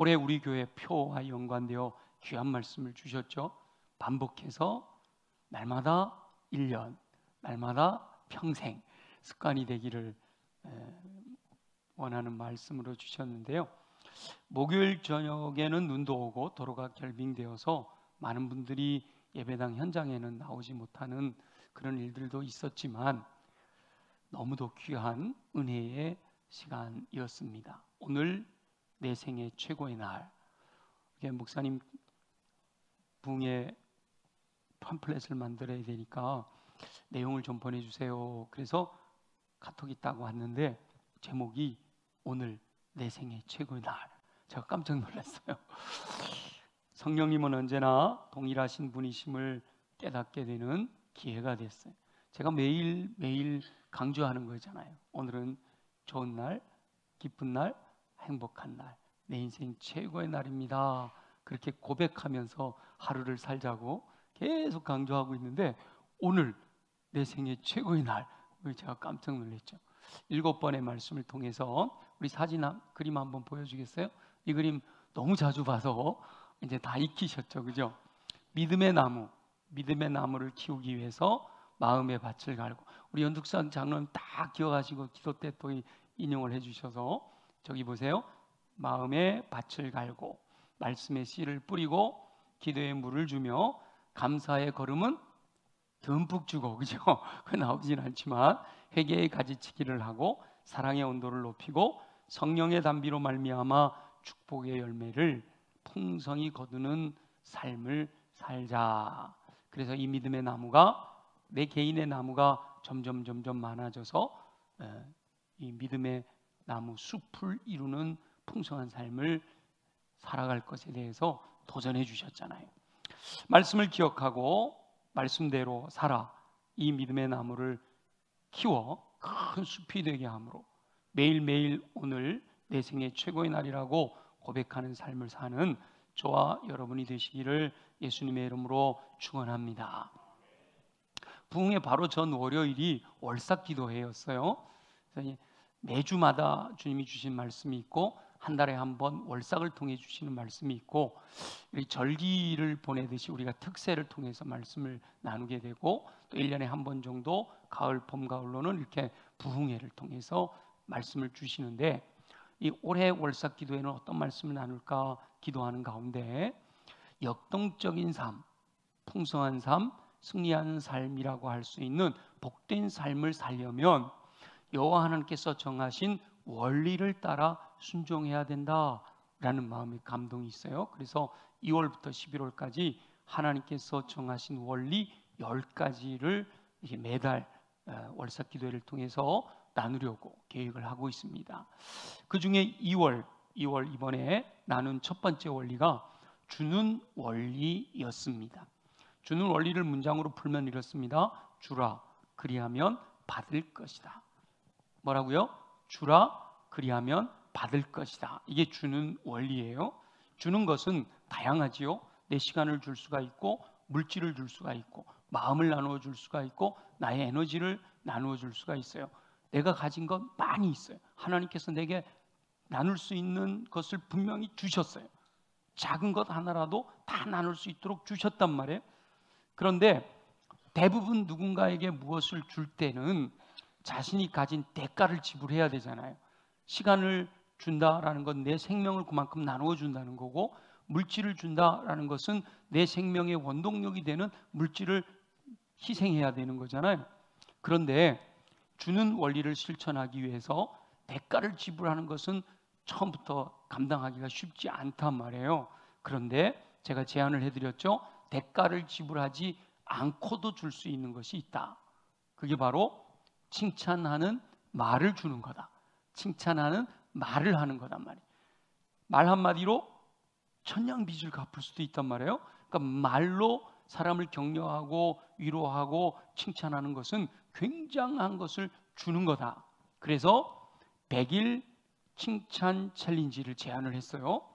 올해 우리 교회 표와 연관되어 귀한 말씀을 주셨죠. 반복해서 날마다 1년, 날마다 평생 습관이 되기를 원하는 말씀으로 주셨는데요. 목요일 저녁에는 눈도 오고 도로가 결빙되어서 많은 분들이 예배당 현장에는 나오지 못하는 그런 일들도 있었지만 너무도 귀한 은혜의 시간이었습니다. 오늘 내 생애 최고의 날. 목사님 부흥회 팜플렛을 만들어야 되니까 내용을 좀 보내주세요. 그래서 카톡이 있다고 왔는데 제목이 오늘 내 생애 최고의 날. 제가 깜짝 놀랐어요. 성령님은 언제나 동일하신 분이심을 깨닫게 되는 기회가 됐어요. 제가 매일 강조하는 거잖아요. 오늘은 좋은 날, 기쁜 날, 행복한 날, 내 인생 최고의 날입니다. 그렇게 고백하면서 하루를 살자고 계속 강조하고 있는데 오늘 내 생애 최고의 날, 제가 깜짝 놀랐죠. 7번의 말씀을 통해서 우리 그림 한번 보여주겠어요? 이 그림 너무 자주 봐서 이제 다 익히셨죠, 그죠? 믿음의 나무를 키우기 위해서 마음의 밭을 갈고, 우리 연득산 장로님 다 기억하시고 기도 때 또 인용을 해주셔서 저기 보세요. 마음의 밭을 갈고 말씀의 씨를 뿌리고 기도의 물을 주며 감사의 걸음은 듬뿍 주고, 그죠? 그 나오진 않지만 회개의 가지치기를 하고 사랑의 온도를 높이고 성령의 담비로 말미암아 축복의 열매를 풍성히 거두는 삶을 살자. 그래서 이 믿음의 나무가, 내 개인의 나무가 점점 많아져서 이 믿음의 나무 숲을 이루는 풍성한 삶을 살아갈 것에 대해서 도전해 주셨잖아요. 말씀을 기억하고 말씀대로 살아 이 믿음의 나무를 키워 큰 숲이 되게 함으로 매일매일 오늘 내 생애 최고의 날이라고 고백하는 삶을 사는 저와 여러분이 되시기를 예수님의 이름으로 축원합니다. 부흥회 바로 전 월요일이 월삭기도회였어요. 그래서 매주마다 주님이 주신 말씀이 있고 한 달에 한 번 월삭을 통해 주시는 말씀이 있고, 절기를 보내듯이 우리가 특세를 통해서 말씀을 나누게 되고, 또 1년에 한 번 정도 가을, 봄, 가을로는 이렇게 부흥회를 통해서 말씀을 주시는데, 이 올해 월삭 기도회는 어떤 말씀을 나눌까 기도하는 가운데 역동적인 삶, 풍성한 삶, 승리하는 삶이라고 할 수 있는 복된 삶을 살려면 여호와 하나님께서 정하신 원리를 따라 순종해야 된다라는 마음의 감동이 있어요. 그래서 2월부터 11월까지 하나님께서 정하신 원리 10가지를 매달 월삭 기도회를 통해서 나누려고 계획을 하고 있습니다. 그 중에 2월 이번에 나눈 첫 번째 원리가 주는 원리였습니다. 주는 원리를 문장으로 풀면 이렇습니다. 주라 그리하면 받을 것이다. 뭐라고요? 주라 그리하면 받을 것이다. 이게 주는 원리예요. 주는 것은 다양하지요. 내 시간을 줄 수가 있고, 물질을 줄 수가 있고, 마음을 나누어 줄 수가 있고, 나의 에너지를 나누어 줄 수가 있어요. 내가 가진 것 많이 있어요. 하나님께서 내게 나눌 수 있는 것을 분명히 주셨어요. 작은 것 하나라도 다 나눌 수 있도록 주셨단 말이에요. 그런데 대부분 누군가에게 무엇을 줄 때는 자신이 가진 대가를 지불해야 되잖아요. 시간을 준다라는 건 내 생명을 그만큼 나누어 준다는 거고, 물질을 준다라는 것은 내 생명의 원동력이 되는 물질을 희생해야 되는 거잖아요. 그런데 주는 원리를 실천하기 위해서 대가를 지불하는 것은 처음부터 감당하기가 쉽지 않단 말이에요. 그런데 제가 제안을 해드렸죠. 대가를 지불하지 않고도 줄 수 있는 것이 있다. 그게 바로 칭찬하는 말을 주는 거다. 칭찬하는 말을 하는 거단 말이에요. 말 한마디로 천냥빚을 갚을 수도 있단 말이에요. 그러니까 말로 사람을 격려하고 위로하고 칭찬하는 것은 굉장한 것을 주는 거다. 그래서 100일 칭찬 챌린지를 제안을 했어요.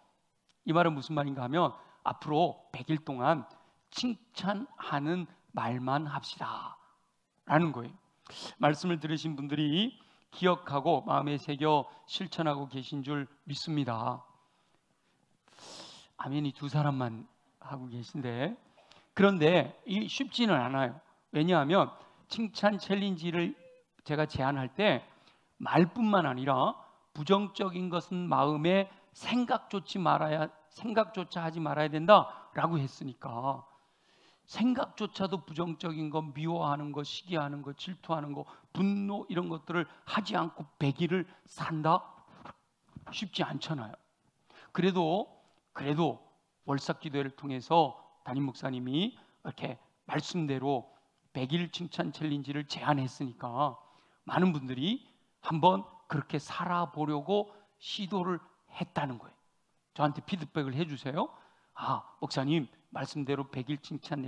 이 말은 무슨 말인가 하면 앞으로 100일 동안 칭찬하는 말만 합시다 라는 거예요. 말씀을 들으신 분들이 기억하고 마음에 새겨 실천하고 계신 줄 믿습니다. 아멘이 두 사람만 하고 계신데, 그런데 이 쉽지는 않아요. 왜냐하면 칭찬 챌린지를 제가 제안할 때 말뿐만 아니라 부정적인 것은 마음에 생각조차 하지 말아야 된다라고 했으니까, 생각조차도 부정적인 거, 미워하는 거, 시기하는 거, 질투하는 거, 분노 이런 것들을 하지 않고 100일을 산다? 쉽지 않잖아요. 그래도 월삭기도회를 통해서 담임 목사님이 이렇게 말씀대로 100일 칭찬 챌린지를 제안했으니까 많은 분들이 한번 그렇게 살아보려고 시도를 했다는 거예요. 저한테 피드백을 해주세요. 목사님 말씀대로 100일 칭찬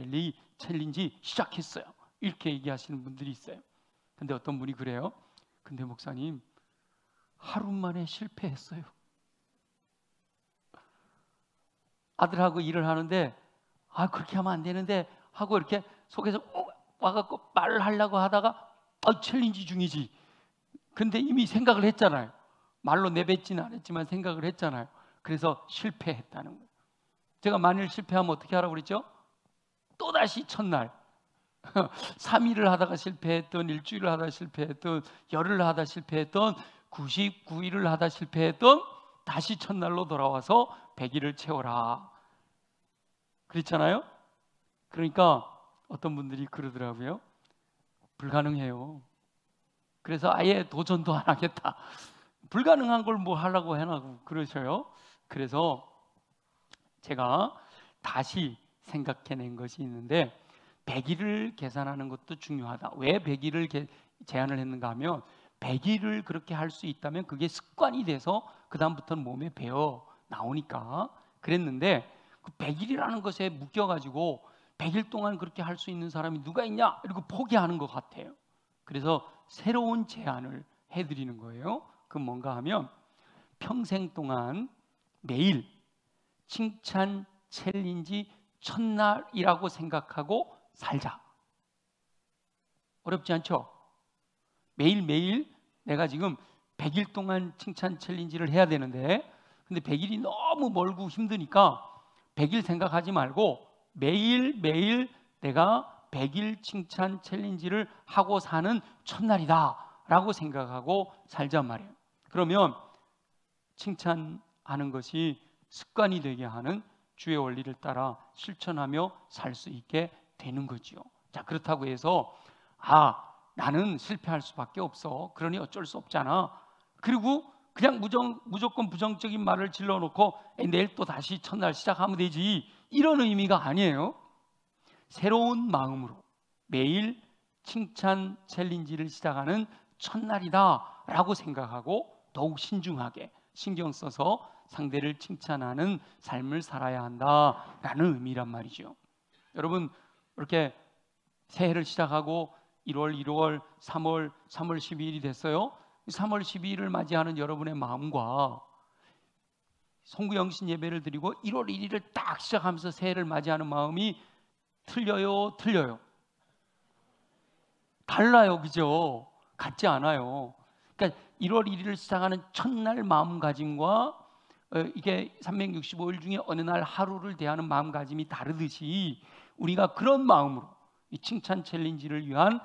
챌린지 시작했어요. 이렇게 얘기하시는 분들이 있어요. 근데 어떤 분이 그래요. 근데 목사님 하루 만에 실패했어요. 아들하고 일을 하는데 그렇게 하면 안 되는데 하고 이렇게 속에서 와갖고 말을 하려고 하다가 챌린지 중이지. 근데 이미 생각을 했잖아요. 말로 내뱉지는 않았지만 생각을 했잖아요. 그래서 실패했다는 거예요. 제가 만일 실패하면 어떻게 하라고 그랬죠? 또다시 첫날 3일을 하다가 실패했던, 일주일을 하다가 실패했던, 열흘을 하다가 실패했던, 99일을 하다 실패했던, 다시 첫날로 돌아와서 100일을 채워라 그랬잖아요. 그러니까 어떤 분들이 그러더라고요. 불가능해요. 그래서 아예 도전도 안 하겠다. 불가능한 걸 뭐 하려고 해나고 그러셔요. 그래서 제가 다시 생각해낸 것이 있는데, 100일을 계산하는 것도 중요하다. 왜 100일을 제안을 했는가 하면 100일을 그렇게 할 수 있다면 그게 습관이 돼서 그 다음부터는 몸에 배어 나오니까 그랬는데, 그 100일이라는 것에 묶여가지고 100일 동안 그렇게 할 수 있는 사람이 누가 있냐 이러고 포기하는 것 같아요. 그래서 새로운 제안을 해드리는 거예요. 그 뭔가 하면 평생 동안 매일 칭찬 챌린지 첫날이라고 생각하고 살자. 어렵지 않죠? 매일매일 내가 지금 100일 동안 칭찬 챌린지를 해야 되는데, 근데 100일이 너무 멀고 힘드니까 100일 생각하지 말고 매일매일 내가 100일 칭찬 챌린지를 하고 사는 첫날이다 라고 생각하고 살자 말이에요. 그러면 칭찬하는 것이 습관이 되게 하는 주의 원리를 따라 실천하며 살 수 있게 되는 거지요. 자, 그렇다고 해서 나는 실패할 수밖에 없어, 그러니 어쩔 수 없잖아, 그리고 그냥 무조건 부정적인 말을 질러놓고 내일 또 다시 첫날 시작하면 되지, 이런 의미가 아니에요. 새로운 마음으로 매일 칭찬 챌린지를 시작하는 첫날이다 라고 생각하고 더욱 신중하게 신경 써서 상대를 칭찬하는 삶을 살아야 한다라는 의미란 말이죠. 여러분, 이렇게 새해를 시작하고 1월, 2월, 3월 12일이 됐어요. 3월 12일을 맞이하는 여러분의 마음과 송구영신 예배를 드리고 1월 1일을 딱 시작하면서 새해를 맞이하는 마음이 틀려요? 달라요, 그죠? 같지 않아요. 그러니까 1월 1일을 시작하는 첫날 마음가짐과 이게 365일 중에 어느 날 하루를 대하는 마음가짐이 다르듯이, 우리가 그런 마음으로 이 칭찬 챌린지를 위한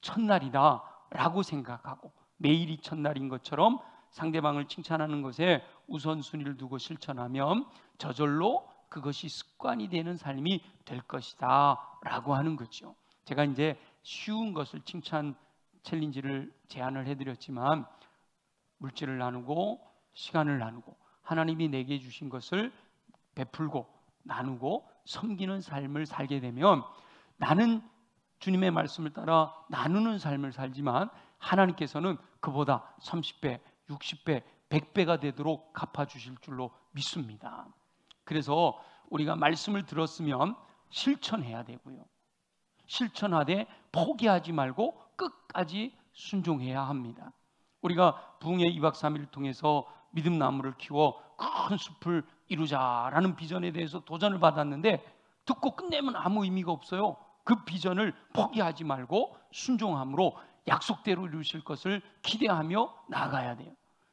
첫날이다 라고 생각하고 매일이 첫날인 것처럼 상대방을 칭찬하는 것에 우선순위를 두고 실천하면 저절로 그것이 습관이 되는 삶이 될 것이다 라고 하는 거죠. 제가 이제 쉬운 것을 칭찬 챌린지를 제안을 해드렸지만, 물질을 나누고 시간을 나누고 하나님이 내게 주신 것을 베풀고 나누고 섬기는 삶을 살게 되면, 나는 주님의 말씀을 따라 나누는 삶을 살지만 하나님께서는 그보다 30배, 60배, 100배가 되도록 갚아주실 줄로 믿습니다. 그래서 우리가 말씀을 들었으면 실천해야 되고요, 실천하되 포기하지 말고 끝까지 순종해야 합니다. 우리가 부흥의 2박 3일을 통해서 믿음 나무를 키워 큰 숲을 이루자라는 비전에 대해서 도전을 받았는데, 듣고 끝내면 아무 의미가 없어요. 그 비전을 포기하지 말고 순종함으로 약속대로 이루실 것을 기대하며 나아가야 돼요.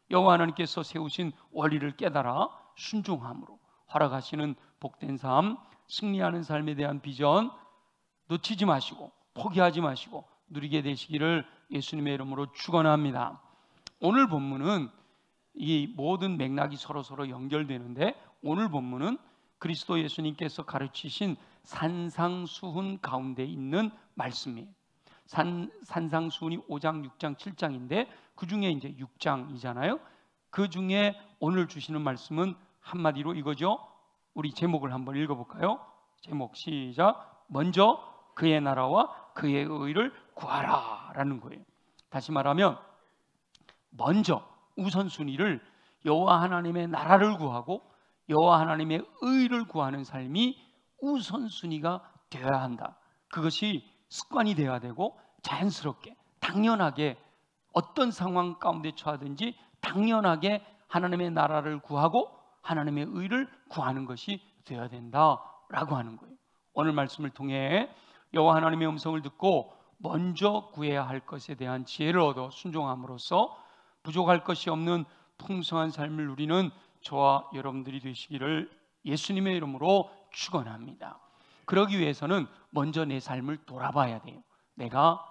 여호와 하나님께서 세우신 원리를 깨달아 순종함으로 허락하시는 복된 삶, 승리하는 삶에 대한 비전 놓치지 마시고 포기하지 마시고 누리게 되시기를 예수님의 이름으로 축원합니다. 오늘 본문은 이 모든 맥락이 서로 연결되는데, 오늘 본문은 그리스도 예수님께서 가르치신 산상수훈 가운데 있는 말씀이에요. 산상수훈이 5장, 6장, 7장인데 그 중에 이제 6장이잖아요. 그 중에 오늘 주시는 말씀은 한마디로 이거죠. 우리 제목을 한번 읽어볼까요? 제목 시작. 먼저 그의 나라와 그의 의를 구하라 라는 거예요. 다시 말하면 먼저 우선순위를 여호와 하나님의 나라를 구하고 여호와 하나님의 의를 구하는 삶이 우선순위가 되어야 한다. 그것이 습관이 되어야 되고 자연스럽게 당연하게 어떤 상황 가운데 처하든지 당연하게 하나님의 나라를 구하고 하나님의 의를 구하는 것이 되어야 된다라고 하는 거예요. 오늘 말씀을 통해 여호와 하나님의 음성을 듣고 먼저 구해야 할 것에 대한 지혜를 얻어 순종함으로써 부족할 것이 없는 풍성한 삶을 누리는 저와 여러분들이 되시기를 예수님의 이름으로 축원합니다. 그러기 위해서는 먼저 내 삶을 돌아봐야 돼요. 내가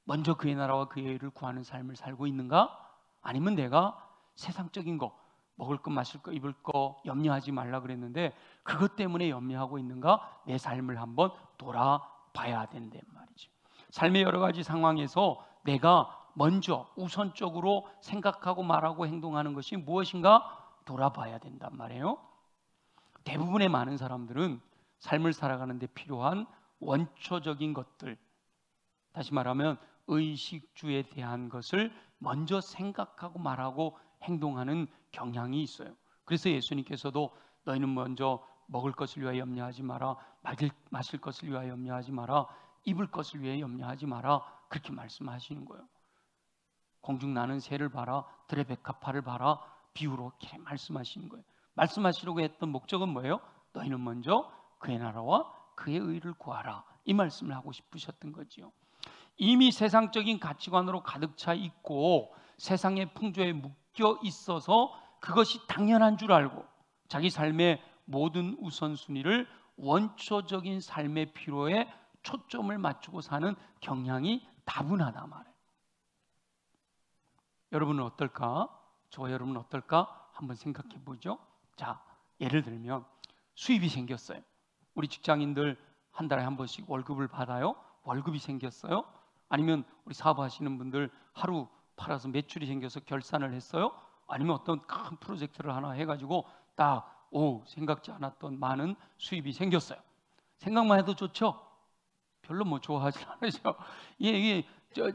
먼저 그의 나라와 그의 의를 구하는 삶을 살고 있는가? 아니면 내가 세상적인 거, 먹을 거, 마실 거, 입을 거 염려하지 말라 그랬는데 그것 때문에 염려하고 있는가? 내 삶을 한번 돌아봐야 된단 말이죠. 삶의 여러 가지 상황에서 내가 먼저 우선적으로 생각하고 말하고 행동하는 것이 무엇인가 돌아봐야 된단 말이에요. 대부분의 많은 사람들은 삶을 살아가는 데 필요한 원초적인 것들, 다시 말하면 의식주에 대한 것을 먼저 생각하고 말하고 행동하는 경향이 있어요. 그래서 예수님께서도 너희는 먼저 먹을 것을 위하여 염려하지 마라, 마실 것을 위하여 염려하지 마라, 입을 것을 위하여 염려하지 마라, 그렇게 말씀하시는 거예요. 공중 나는 새를 봐라, 들의 백합화를 봐라, 비유로 이렇게 말씀하시는 거예요. 말씀하시려고 했던 목적은 뭐예요? 너희는 먼저 그의 나라와 그의 의를 구하라, 이 말씀을 하고 싶으셨던 거지요. 이미 세상적인 가치관으로 가득 차 있고 세상의 풍조에 묶여 있어서 그것이 당연한 줄 알고 자기 삶의 모든 우선순위를 원초적인 삶의 필요에 초점을 맞추고 사는 경향이 다분하다 말이에요. 여러분은 어떨까? 저와 여러분은 어떨까? 한번 생각해 보죠. 자, 예를 들면 수입이 생겼어요. 우리 직장인들 한 달에 한 번씩 월급을 받아요. 월급이 생겼어요. 아니면 우리 사업하시는 분들 하루 팔아서 매출이 생겨서 결산을 했어요. 아니면 어떤 큰 프로젝트를 하나 해가지고 딱 생각지 않았던 많은 수입이 생겼어요. 생각만 해도 좋죠? 별로 뭐 좋아하지 않으죠.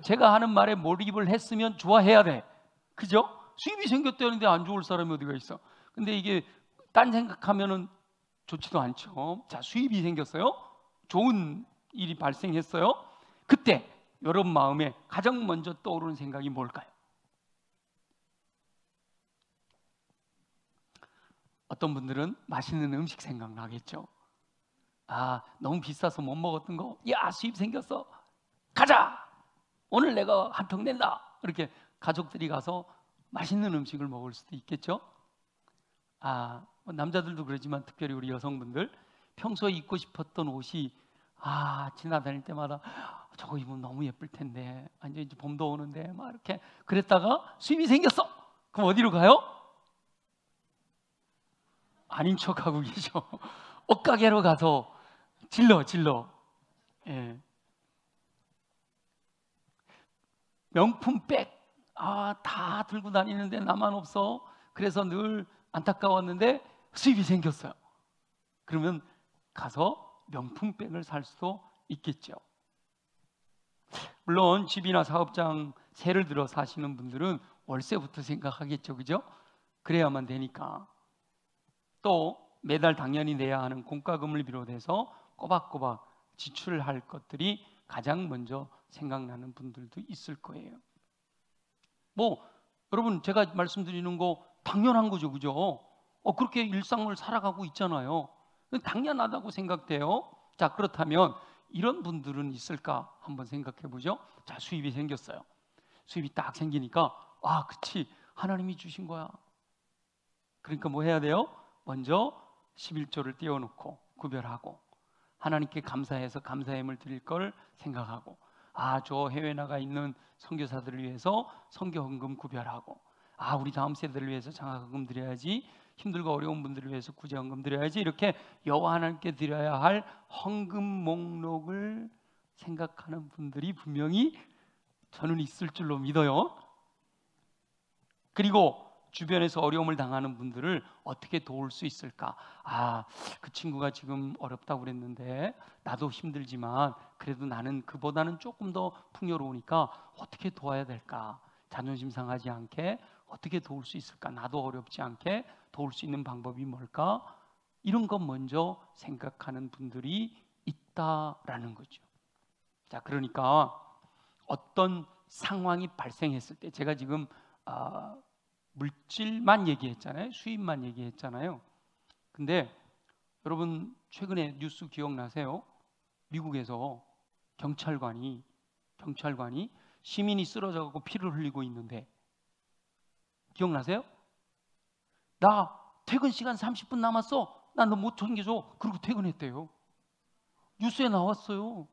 제가 하는 말에 몰입을 했으면 좋아해야 돼. 그죠? 수입이 생겼다는데 안 좋을 사람이 어디가 있어? 근데 이게 딴 생각하면은 좋지도 않죠. 자, 수입이 생겼어요. 좋은 일이 발생했어요. 그때 여러분 마음에 가장 먼저 떠오르는 생각이 뭘까요? 어떤 분들은 맛있는 음식 생각나겠죠. 너무 비싸서 못 먹었던 거, 수입 생겼어, 가자, 오늘 내가 한 평 낸다, 이렇게 가족들이 가서 맛있는 음식을 먹을 수도 있겠죠. 남자들도 그러지만 특별히 우리 여성분들 평소에 입고 싶었던 옷이 지나다닐 때마다 저거 입으면 너무 예쁠 텐데, 이제 봄도 오는데 막 이렇게 그랬다가 수입이 생겼어. 그럼 어디로 가요? 아닌 척하고 계셔. 옷가게로 가서 질러. 예. 명품 백, 다 들고 다니는데 나만 없어. 그래서 늘 안타까웠는데 수입이 생겼어요. 그러면 가서 명품 백을 살 수도 있겠죠. 물론 집이나 사업장 세를 들어 사시는 분들은 월세부터 생각하겠죠, 그죠? 그래야만 되니까. 또 매달 당연히 내야 하는 공과금을 비롯해서 꼬박꼬박 지출을 할 것들이 가장 먼저 생각나는 분들도 있을 거예요. 여러분, 제가 말씀드리는 거 당연한 거죠, 그죠? 그렇게 일상을 살아가고 있잖아요. 당연하다고 생각돼요. 자, 그렇다면 이런 분들은 있을까 한번 생각해 보죠. 자, 수입이 생겼어요. 수입이 딱 생기니까 그치, 하나님이 주신 거야. 그러니까 뭐 해야 돼요? 먼저 11조를 띄워놓고 구별하고, 하나님께 감사해서 감사함을 드릴 걸 생각하고, 저 해외 나가 있는 선교사들을 위해서 선교헌금 구별하고, 우리 다음 세대를 위해서 장학헌금 드려야지, 힘들고 어려운 분들을 위해서 구제헌금 드려야지, 이렇게 여호와 하나님께 드려야 할 헌금 목록을 생각하는 분들이 분명히 저는 있을 줄로 믿어요. 그리고 주변에서 어려움을 당하는 분들을 어떻게 도울 수 있을까? 그 친구가 지금 어렵다고 그랬는데 나도 힘들지만 그래도 나는 그보다는 조금 더 풍요로우니까 어떻게 도와야 될까? 자존심 상하지 않게 어떻게 도울 수 있을까? 나도 어렵지 않게 도울 수 있는 방법이 뭘까? 이런 것 먼저 생각하는 분들이 있다라는 거죠. 자, 그러니까 어떤 상황이 발생했을 때, 제가 지금 물질만 얘기했잖아요. 수입만 얘기했잖아요. 근데 여러분 최근에 뉴스 기억나세요? 미국에서 경찰관이 시민이 쓰러져 갖고 피를 흘리고 있는데, 기억나세요? 나 퇴근 시간 30분 남았어. 나 너 못 챙겨줘. 그리고 퇴근했대요. 뉴스에 나왔어요.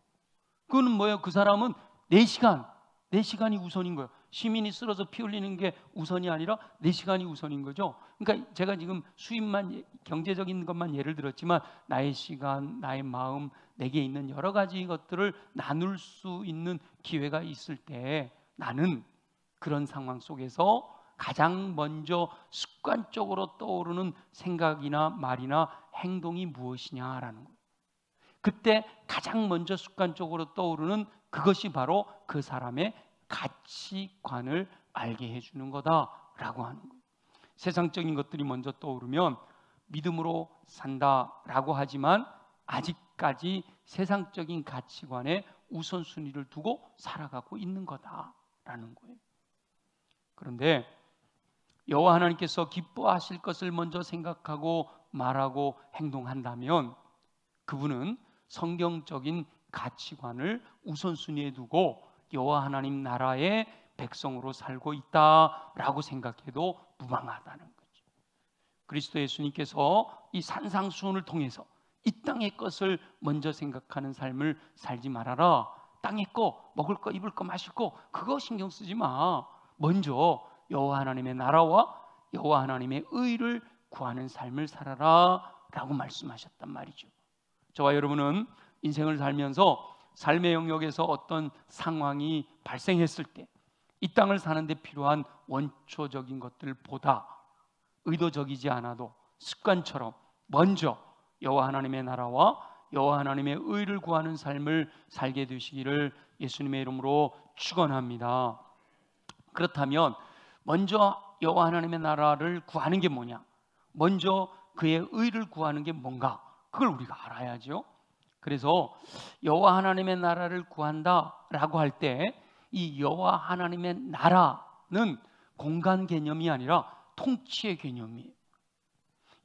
그거는 뭐예요? 그 사람은 4시간이 우선인 거예요. 시민이 쓰러져 피 흘리는 게 우선이 아니라 4시간이 우선인 거죠. 그러니까 제가 지금 수입만, 경제적인 것만 예를 들었지만 나의 시간, 나의 마음, 내게 있는 여러 가지 것들을 나눌 수 있는 기회가 있을 때 나는 그런 상황 속에서 가장 먼저 습관적으로 떠오르는 생각이나 말이나 행동이 무엇이냐라는 거예요. 그때 가장 먼저 습관적으로 떠오르는 그것이 바로 그 사람의 가치관을 알게 해주는 거다라고 하는 거예요. 세상적인 것들이 먼저 떠오르면 믿음으로 산다라고 하지만 아직까지 세상적인 가치관에 우선순위를 두고 살아가고 있는 거다라는 거예요. 그런데 여호와 하나님께서 기뻐하실 것을 먼저 생각하고 말하고 행동한다면 그분은 성경적인 가치관을 우선순위에 두고 여호와 하나님 나라의 백성으로 살고 있다라고 생각해도 무방하다는 거죠. 그리스도 예수님께서 이 산상수훈을 통해서 이 땅의 것을 먼저 생각하는 삶을 살지 말아라. 땅의 거, 먹을 거, 입을 거, 마실 거 그거 신경 쓰지 마. 먼저 여호와 하나님의 나라와 여호와 하나님의 의를 구하는 삶을 살아라 라고 말씀하셨단 말이죠. 저와 여러분은 인생을 살면서 삶의 영역에서 어떤 상황이 발생했을 때 이 땅을 사는데 필요한 원초적인 것들보다 의도적이지 않아도 습관처럼 먼저 여호와 하나님의 나라와 여호와 하나님의 의를 구하는 삶을 살게 되시기를 예수님의 이름으로 축원합니다. 그렇다면 먼저 여호와 하나님의 나라를 구하는 게 뭐냐? 먼저 그의 의를 구하는 게 뭔가? 그걸 우리가 알아야죠. 그래서 여호와 하나님의 나라를 구한다라고 할 때 이 여호와 하나님의 나라는 공간 개념이 아니라 통치의 개념이에요.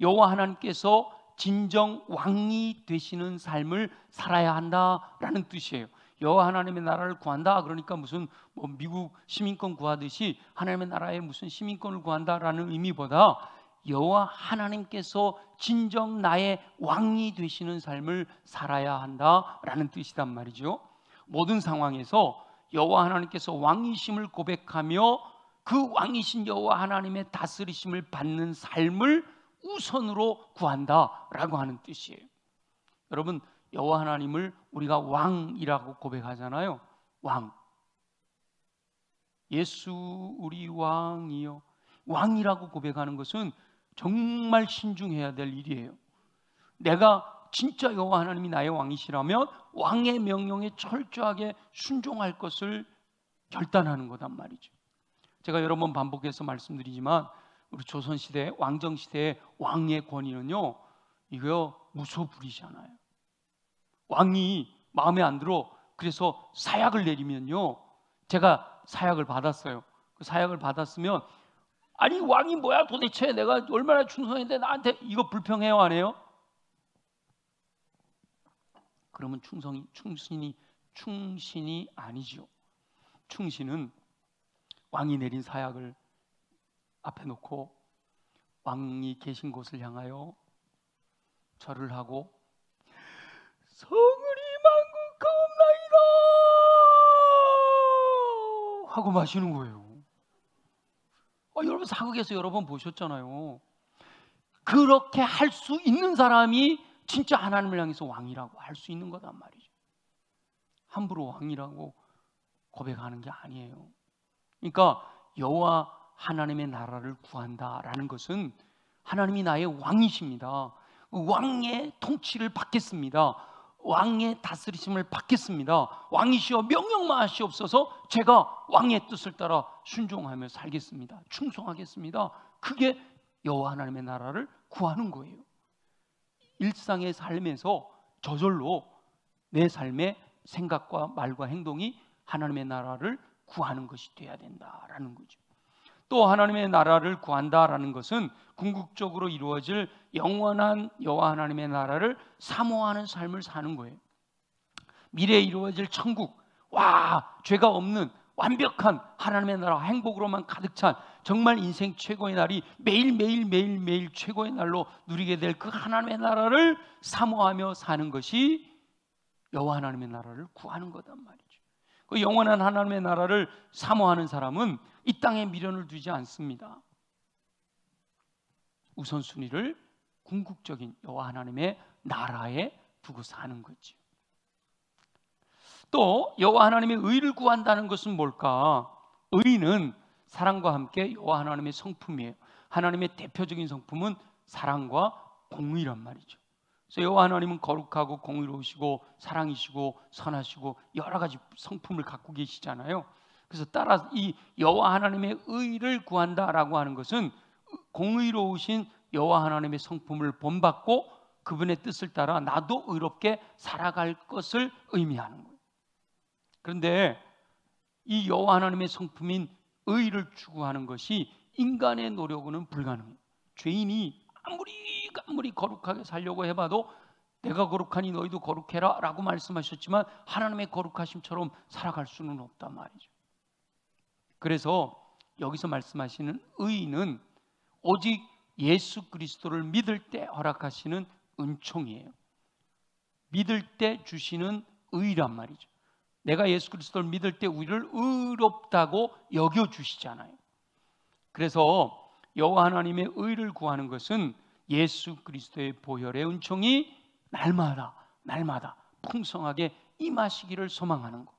여호와 하나님께서 진정 왕이 되시는 삶을 살아야 한다라는 뜻이에요. 여호와 하나님의 나라를 구한다 그러니까 무슨 미국 시민권 구하듯이 하나님의 나라의 무슨 시민권을 구한다라는 의미보다 여호와 하나님께서 진정 나의 왕이 되시는 삶을 살아야 한다라는 뜻이란 말이죠. 모든 상황에서 여호와 하나님께서 왕이심을 고백하며 그 왕이신 여호와 하나님의 다스리심을 받는 삶을 우선으로 구한다라고 하는 뜻이에요. 여러분, 여호와 하나님을 우리가 왕이라고 고백하잖아요. 왕. 예수 우리 왕이요. 왕이라고 고백하는 것은 정말 신중해야 될 일이에요. 내가 진짜 여호와 하나님이 나의 왕이시라면 왕의 명령에 철저하게 순종할 것을 결단하는 거단 말이죠. 제가 여러 번 반복해서 말씀드리지만 우리 조선시대 왕정시대의 왕의 권위는요, 이거 무소불위잖아요. 왕이 마음에 안 들어 그래서 사약을 내리면요, 제가 사약을 받았어요. 그 사약을 받았으면 아니 왕이 뭐야 도대체, 내가 얼마나 충성했는데 나한테 이거 불평해요 안 해요? 그러면 충신이 아니죠. 충신은 왕이 내린 사약을 앞에 놓고 왕이 계신 곳을 향하여 절을 하고 성은이 만국하옵나이다 하고 마시는 거예요. 여러분 사극에서 여러 번 보셨잖아요. 그렇게 할 수 있는 사람이 진짜 하나님을 향해서 왕이라고 할 수 있는 거단 말이죠. 함부로 왕이라고 고백하는 게 아니에요. 그러니까 여호와 하나님의 나라를 구한다라는 것은 하나님이 나의 왕이십니다. 왕의 통치를 받겠습니다. 왕의 다스리심을 받겠습니다. 왕이시여 명령만 하시옵소서. 제가 왕의 뜻을 따라 순종하며 살겠습니다. 충성하겠습니다. 그게 여호와 하나님의 나라를 구하는 거예요. 일상의 삶에서 저절로 내 삶의 생각과 말과 행동이 하나님의 나라를 구하는 것이 돼야 된다라는 거죠. 또 하나님의 나라를 구한다라는 것은 궁극적으로 이루어질 영원한 여호와 하나님의 나라를 사모하는 삶을 사는 거예요. 미래에 이루어질 천국, 죄가 없는 완벽한 하나님의 나라 행복으로만 가득 찬 정말 인생 최고의 날이 매일매일 최고의 날로 누리게 될 그 하나님의 나라를 사모하며 사는 것이 여호와 하나님의 나라를 구하는 거단 말이죠. 그 영원한 하나님의 나라를 사모하는 사람은 이 땅에 미련을 두지 않습니다. 우선순위를 궁극적인 여호와 하나님의 나라에 두고 사는 거죠. 또 여호와 하나님의 의를 구한다는 것은 뭘까? 의는 사랑과 함께 여호와 하나님의 성품이에요. 하나님의 대표적인 성품은 사랑과 공의란 말이죠. 그래서 여호와 하나님은 거룩하고 공의로우시고 사랑이시고 선하시고 여러 가지 성품을 갖고 계시잖아요. 그래서 따라 이 여호와 하나님의 의를 구한다라고 하는 것은 공의로우신 여호와 하나님의 성품을 본받고 그분의 뜻을 따라 나도 의롭게 살아갈 것을 의미하는 거예요. 그런데 이 여호와 하나님의 성품인 의를 추구하는 것이 인간의 노력으로는 불가능해요. 죄인이 아무리 거룩하게 살려고 해봐도 내가 거룩하니 너희도 거룩해라 라고 말씀하셨지만 하나님의 거룩하심처럼 살아갈 수는 없단 말이죠. 그래서 여기서 말씀하시는 의는 오직 예수 그리스도를 믿을 때 허락하시는 은총이에요. 믿을 때 주시는 의란 말이죠. 내가 예수 그리스도를 믿을 때 우리를 의롭다고 여겨주시잖아요. 그래서 여호와 하나님의 의를 구하는 것은 예수 그리스도의 보혈의 은총이 날마다 풍성하게 임하시기를 소망하는 것.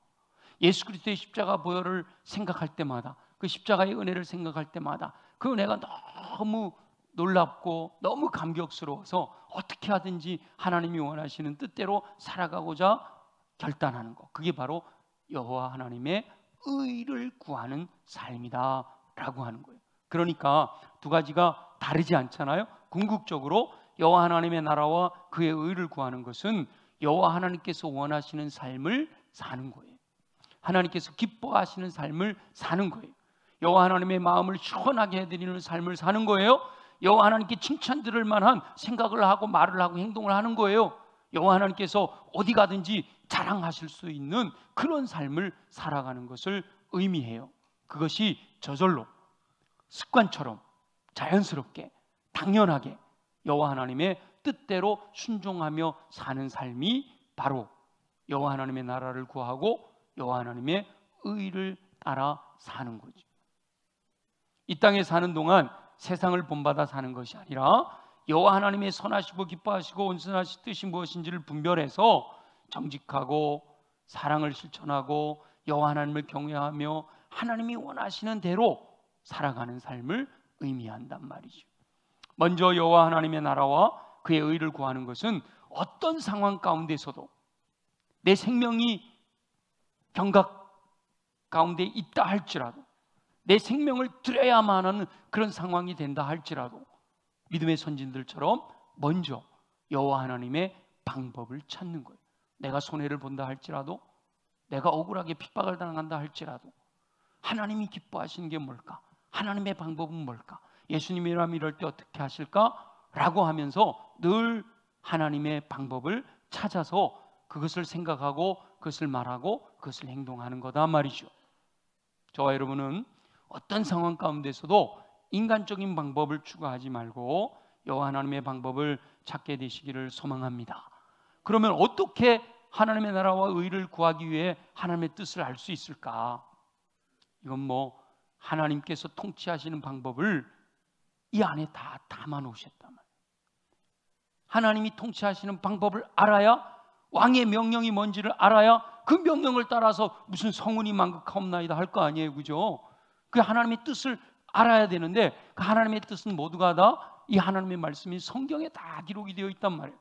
예수 그리스도의 십자가 보혈을 생각할 때마다, 그 십자가의 은혜를 생각할 때마다 그 은혜가 너무 놀랍고 너무 감격스러워서 어떻게 하든지 하나님이 원하시는 뜻대로 살아가고자 결단하는 것, 그게 바로 여호와 하나님의 의를 구하는 삶이다라고 하는 거예요. 그러니까 두 가지가 다르지 않잖아요. 궁극적으로 여호와 하나님의 나라와 그의 의를 구하는 것은 여호와 하나님께서 원하시는 삶을 사는 거예요. 하나님께서 기뻐하시는 삶을 사는 거예요. 여호와 하나님의 마음을 시원하게 해드리는 삶을 사는 거예요. 여호와 하나님께 칭찬 들을 만한 생각을 하고 말을 하고 행동을 하는 거예요. 여호와 하나님께서 어디 가든지 자랑하실 수 있는 그런 삶을 살아가는 것을 의미해요. 그것이 저절로 습관처럼 자연스럽게 당연하게 여호와 하나님의 뜻대로 순종하며 사는 삶이 바로 여호와 하나님의 나라를 구하고 여호와 하나님의 의를 따라 사는 거죠. 이 땅에 사는 동안 세상을 본받아 사는 것이 아니라 여호와 하나님의 선하시고 기뻐하시고 온전하신 뜻이 무엇인지를 분별해서 정직하고 사랑을 실천하고 여호와 하나님을 경외하며 하나님이 원하시는 대로 살아가는 삶을 의미한단 말이죠. 먼저 여호와 하나님의 나라와 그의 의를 구하는 것은 어떤 상황 가운데서도 내 생명이 경각 가운데 있다 할지라도, 내 생명을 드려야만 하는 그런 상황이 된다 할지라도 믿음의 선진들처럼 먼저 여호와 하나님의 방법을 찾는 거예요. 내가 손해를 본다 할지라도, 내가 억울하게 핍박을 당한다 할지라도 하나님이 기뻐하시는 게 뭘까? 하나님의 방법은 뭘까? 예수님이라면 이럴 때 어떻게 하실까? 라고 하면서 늘 하나님의 방법을 찾아서 그것을 생각하고 그것을 말하고 그것을 행동하는 거다 말이죠. 저와 여러분은 어떤 상황 가운데서도 인간적인 방법을 추구하지 말고 여호와 하나님의 방법을 찾게 되시기를 소망합니다. 그러면 어떻게 하나님의 나라와 의를 구하기 위해 하나님의 뜻을 알 수 있을까? 이건 뭐 하나님께서 통치하시는 방법을 이 안에 다 담아 놓으셨단 말이에요. 하나님이 통치하시는 방법을 알아야, 왕의 명령이 뭔지를 알아야 그 명령을 따라서 무슨 성은이 만극하옵나이다 할 거 아니에요, 그죠? 그 하나님의 뜻을 알아야 되는데, 그 하나님의 뜻은 모두가 다 이 하나님의 말씀이 성경에 다 기록이 되어 있단 말이에요.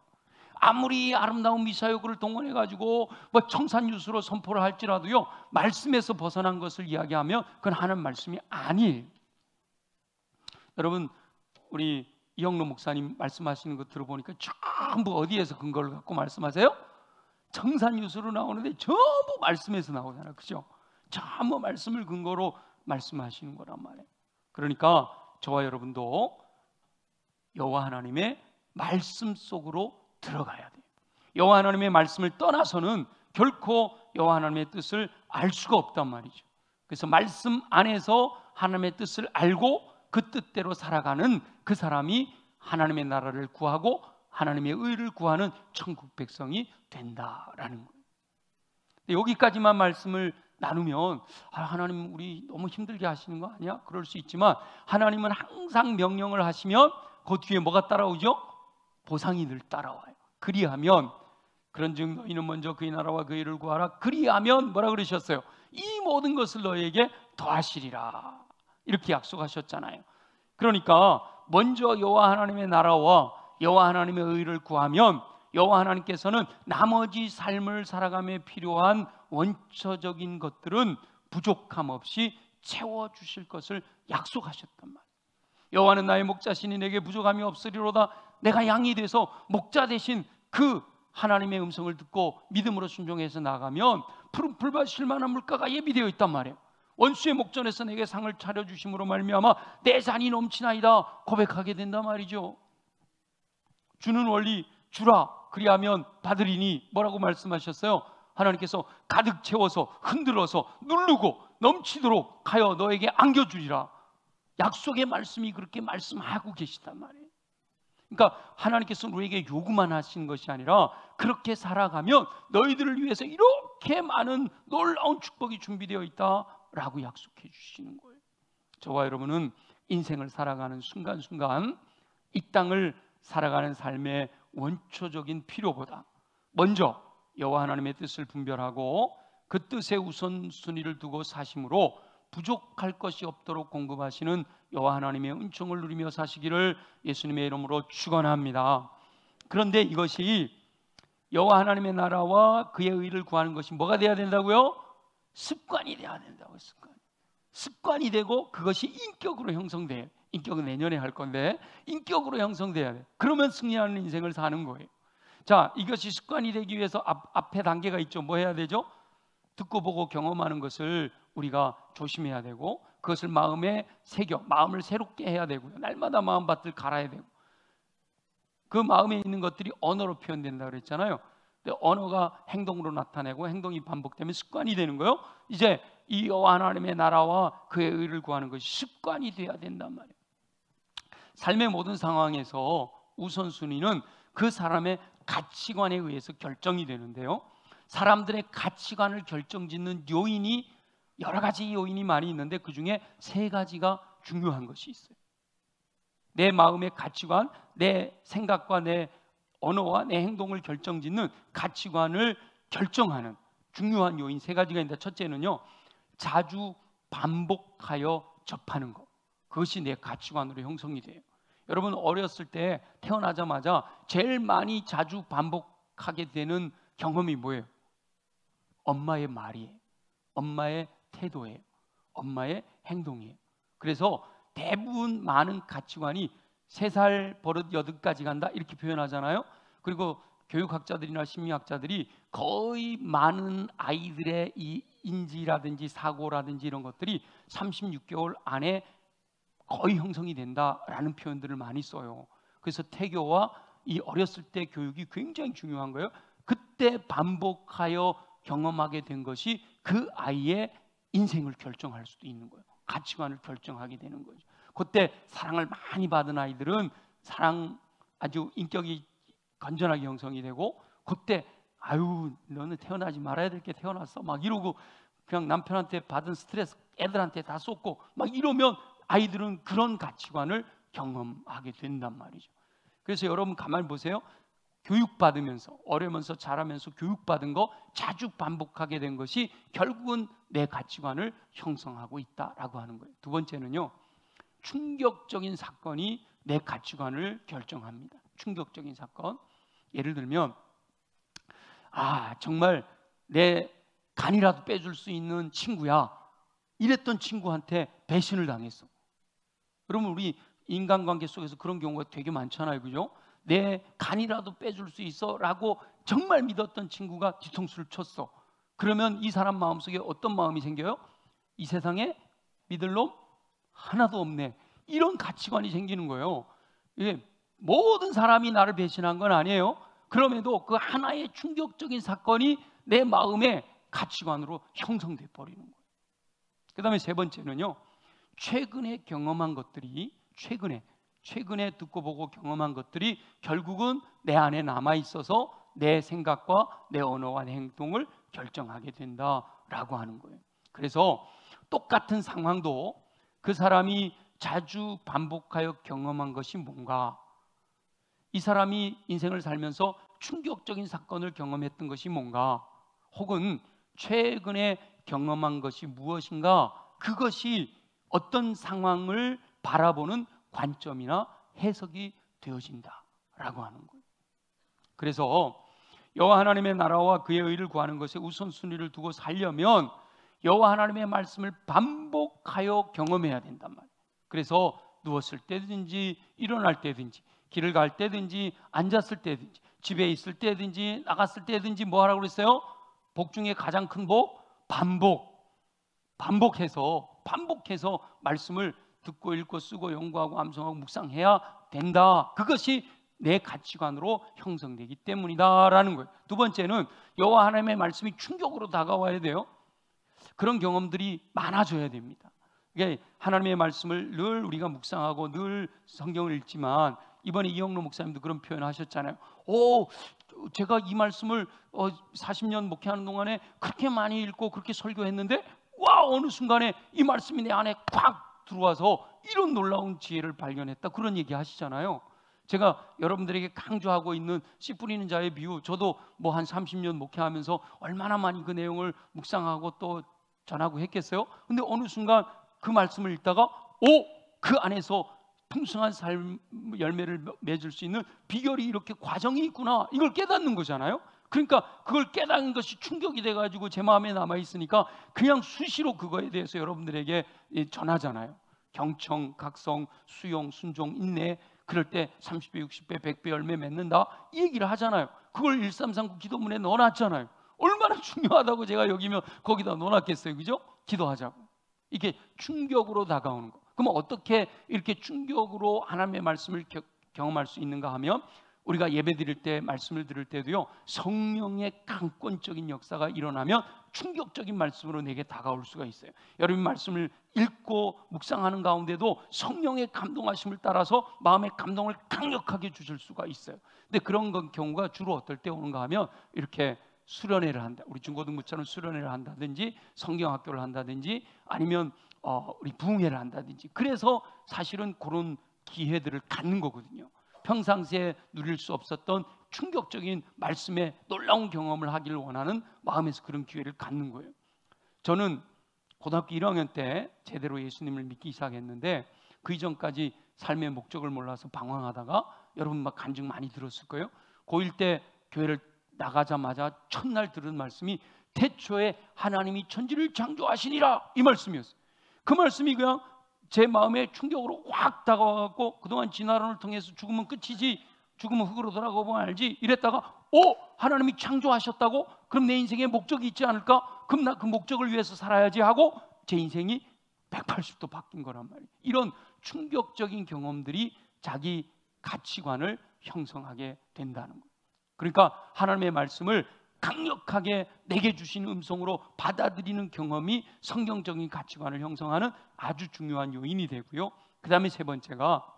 아무리 아름다운 미사여구를 동원해 가지고 뭐 청산유수로 선포를 할지라도요, 말씀에서 벗어난 것을 이야기하면 그건 하나님 말씀이 아니에요. 여러분, 우리 이영로 목사님 말씀하시는 거 들어보니까 전부 어디에서 근거를 갖고 말씀하세요? 청산유수로 나오는데 전부 말씀에서 나오잖아요, 그죠? 전부 말씀을 근거로 말씀하시는 거란 말이에요. 그러니까 저와 여러분도 여호와 하나님의 말씀 속으로 들어가야 돼요. 여호와 하나님의 말씀을 떠나서는 결코 여호와 하나님의 뜻을 알 수가 없단 말이죠. 그래서 말씀 안에서 하나님의 뜻을 알고 그 뜻대로 살아가는 그 사람이 하나님의 나라를 구하고 하나님의 의를 구하는 천국 백성이 된다라는 거예요. 여기까지만 말씀을 나누면 하나님 우리 너무 힘들게 하시는 거 아니야? 그럴 수 있지만 하나님은 항상 명령을 하시면 그 뒤에 뭐가 따라오죠? 보상이 늘 따라와요. 그리하면, 그런즉 너희는 먼저 그의 나라와 그의 의를 구하라. 그리하면 뭐라 그러셨어요? 이 모든 것을 너희에게 더하시리라, 이렇게 약속하셨잖아요. 그러니까 먼저 여호와 하나님의 나라와 여호와 하나님의 의를 구하면 여호와 하나님께서는 나머지 삶을 살아감에 필요한 원초적인 것들은 부족함 없이 채워주실 것을 약속하셨단 말이에요. 여호와는 나의 목자시니 내게 부족함이 없으리로다. 내가 양이 돼서 목자 대신 그 하나님의 음성을 듣고 믿음으로 순종해서 나가면 푸른 풀밭 쉴만한 물가가 예비되어 있단 말이에요. 원수의 목전에서 내게 상을 차려주심으로 말미암아 내 잔이 넘치나이다 고백하게 된단 말이죠. 주는 원리 주라 그리하면 받으리니 뭐라고 말씀하셨어요? 하나님께서 가득 채워서 흔들어서 누르고 넘치도록 하여 너에게 안겨주리라. 약속의 말씀이 그렇게 말씀하고 계시단 말이에요. 그러니까 하나님께서 우리에게 요구만 하신 것이 아니라 그렇게 살아가면 너희들을 위해서 이렇게 많은 놀라운 축복이 준비되어 있다라고 약속해 주시는 거예요. 저와 여러분은 인생을 살아가는 순간순간 이 땅을 살아가는 삶의 원초적인 필요보다 먼저 여호와 하나님의 뜻을 분별하고 그 뜻의 우선순위를 두고 사심으로 부족할 것이 없도록 공급하시는 여호와 하나님의 은총을 누리며 사시기를 예수님의 이름으로 축원합니다. 그런데 이것이 여호와 하나님의 나라와 그의 의를 구하는 것이 뭐가 돼야 된다고요? 습관이 돼야 된다고요. 습관이 되고 그것이 인격으로 형성돼요. 인격은 내년에 할 건데 인격으로 형성돼야 돼요. 그러면 승리하는 인생을 사는 거예요. 자, 이것이 습관이 되기 위해서 앞에 단계가 있죠. 뭐 해야 되죠? 듣고 보고 경험하는 것을 우리가 조심해야 되고 그것을 마음에 새겨 마음을 새롭게 해야 되고요. 날마다 마음밭을 갈아야 되고 그 마음에 있는 것들이 언어로 표현된다고 그랬잖아요. 근데 언어가 행동으로 나타내고 행동이 반복되면 습관이 되는 거예요. 이제 이 여호와 하나님의 나라와 그의 의를 구하는 것이 습관이 돼야 된단 말이에요. 삶의 모든 상황에서 우선순위는 그 사람의 가치관에 의해서 결정이 되는데요. 사람들의 가치관을 결정짓는 요인이 여러 가지 요인이 많이 있는데 그 중에 세 가지가 중요한 것이 있어요. 내 마음의 가치관, 내 생각과 내 언어와 내 행동을 결정짓는 가치관을 결정하는 중요한 요인 세 가지가 있는데 첫째는요, 자주 반복하여 접하는 것. 그것이 내 가치관으로 형성이 돼요. 여러분 어렸을 때 태어나자마자 제일 많이 자주 반복하게 되는 경험이 뭐예요? 엄마의 말이에요. 엄마의 태도예요. 엄마의 행동이에요. 그래서 대부분 많은 가치관이 3살 버릇 8가지 간다 이렇게 표현하잖아요. 그리고 교육학자들이나 심리학자들이 거의 많은 아이들의 이 인지라든지 사고라든지 이런 것들이 36개월 안에 거의 형성이 된다라는 표현들을 많이 써요. 그래서 태교와 이 어렸을 때 교육이 굉장히 중요한 거예요. 그때 반복하여 경험하게 된 것이 그 아이의 인생을 결정할 수도 있는 거예요. 가치관을 결정하게 되는 거죠. 그때 사랑을 많이 받은 아이들은 사랑 아주 인격이 건전하게 형성이 되고, 그때 아유 너는 태어나지 말아야 될 게 태어났어 막 이러고 그냥 남편한테 받은 스트레스 애들한테 다 쏟고 막 이러면 아이들은 그런 가치관을 경험하게 된단 말이죠. 그래서 여러분 가만히 보세요. 교육받으면서 어려면서 자라면서 교육받은 거 자주 반복하게 된 것이 결국은 내 가치관을 형성하고 있다라고 하는 거예요. 두 번째는요, 충격적인 사건이 내 가치관을 결정합니다. 충격적인 사건. 예를 들면 정말 내 간이라도 빼줄 수 있는 친구야, 이랬던 친구한테 배신을 당했어. 여러분 우리 인간관계 속에서 그런 경우가 되게 많잖아요, 그죠? 내 간이라도 빼줄 수 있어 라고 정말 믿었던 친구가 뒤통수를 쳤어. 그러면 이 사람 마음속에 어떤 마음이 생겨요? 이 세상에 믿을 놈 하나도 없네, 이런 가치관이 생기는 거예요. 이게 모든 사람이 나를 배신한 건 아니에요. 그럼에도 그 하나의 충격적인 사건이 내 마음의 가치관으로 형성돼 버리는 거예요. 그 다음에 세 번째는요, 최근에 경험한 것들이 최근에 듣고 보고 경험한 것들이 결국은 내 안에 남아 있어서 내 생각과 내 언어와 내 행동을 결정하게 된다라고 하는 거예요. 그래서 똑같은 상황도 그 사람이 자주 반복하여 경험한 것이 뭔가, 이 사람이 인생을 살면서 충격적인 사건을 경험했던 것이 뭔가, 혹은 최근에 경험한 것이 무엇인가, 그것이 어떤 상황을 바라보는 관점이나 해석이 되어진다라고 하는 거예요. 그래서 여호와 하나님의 나라와 그의 의를 구하는 것에 우선순위를 두고 살려면 여호와 하나님의 말씀을 반복하여 경험해야 된단 말이에요. 그래서 누웠을 때든지 일어날 때든지 길을 갈 때든지 앉았을 때든지 집에 있을 때든지 나갔을 때든지 뭐 하라고 그랬어요? 복 중에 가장 큰 복, 반복해서 말씀을 듣고 읽고 쓰고 연구하고 암송하고 묵상해야 된다. 그것이 내 가치관으로 형성되기 때문이다라는 거예요. 두 번째는 여호와 하나님의 말씀이 충격으로 다가와야 돼요. 그런 경험들이 많아져야 됩니다. 이게 하나님의 말씀을 늘 우리가 묵상하고 늘 성경을 읽지만, 이번에 이영로 목사님도 그런 표현을 하셨잖아요. 제가 이 말씀을 40년 목회하는 동안에 그렇게 많이 읽고 그렇게 설교했는데 어느 순간에 이 말씀이 내 안에 꽉 들어와서 이런 놀라운 지혜를 발견했다, 그런 얘기 하시잖아요. 제가 여러분들에게 강조하고 있는 씨 뿌리는 자의 비유, 저도 뭐 한 30년 목회하면서 얼마나 많이 그 내용을 묵상하고 또 전하고 했겠어요. 근데 어느 순간 그 말씀을 읽다가 그 안에서 풍성한 삶 열매를 맺을 수 있는 비결이 이렇게 과정이 있구나, 이걸 깨닫는 거잖아요. 그러니까 그걸 깨닫는 것이 충격이 돼가지고 제 마음에 남아있으니까 그냥 수시로 그거에 대해서 여러분들에게 전하잖아요. 경청, 각성, 수용, 순종, 인내, 그럴 때 30배, 60배, 100배 열매 맺는다, 이 얘기를 하잖아요. 그걸 1339 기도문에 넣어놨잖아요. 얼마나 중요하다고 제가 여기면 거기다 넣어놨겠어요, 그죠? 기도하자고. 이게 충격으로 다가오는 거. 그럼 어떻게 이렇게 충격으로 하나님의 말씀을 경험할 수 있는가 하면, 우리가 예배 드릴 때 말씀을 들을 때도요, 성령의 강권적인 역사가 일어나면 충격적인 말씀으로 내게 다가올 수가 있어요. 여러분 말씀을 읽고 묵상하는 가운데도 성령의 감동하심을 따라서 마음의 감동을 강력하게 주실 수가 있어요. 근데 그런 경우가 주로 어떨 때 오는가 하면, 이렇게 수련회를 한다, 우리 중고등부처럼 수련회를 한다든지 성경학교를 한다든지 아니면 우리 부흥회를 한다든지, 그래서 사실은 그런 기회들을 갖는 거거든요. 평상시에 누릴 수 없었던 충격적인 말씀의 놀라운 경험을 하기를 원하는 마음에서 그런 기회를 갖는 거예요. 저는 고등학교 1학년 때 제대로 예수님을 믿기 시작했는데, 그 이전까지 삶의 목적을 몰라서 방황하다가, 여러분 막 간증 많이 들었을 거예요. 고1 때 교회를 나가자마자 첫날 들은 말씀이 태초에 하나님이 천지를 창조하시니라, 이 말씀이었어요. 그 말씀이 그냥 제 마음에 충격으로 확 다가와갖고, 그동안 진화론을 통해서 죽으면 끝이지, 죽으면 흙으로 돌아가보면 알지, 이랬다가 하나님이 창조하셨다고? 그럼 내 인생에 목적이 있지 않을까? 그럼 나 그 목적을 위해서 살아야지 하고 제 인생이 180도 바뀐 거란 말이에요. 이런 충격적인 경험들이 자기 가치관을 형성하게 된다는 거예요. 그러니까 하나님의 말씀을 강력하게 내게 주신 음성으로 받아들이는 경험이 성경적인 가치관을 형성하는 아주 중요한 요인이 되고요. 그 다음에 세 번째가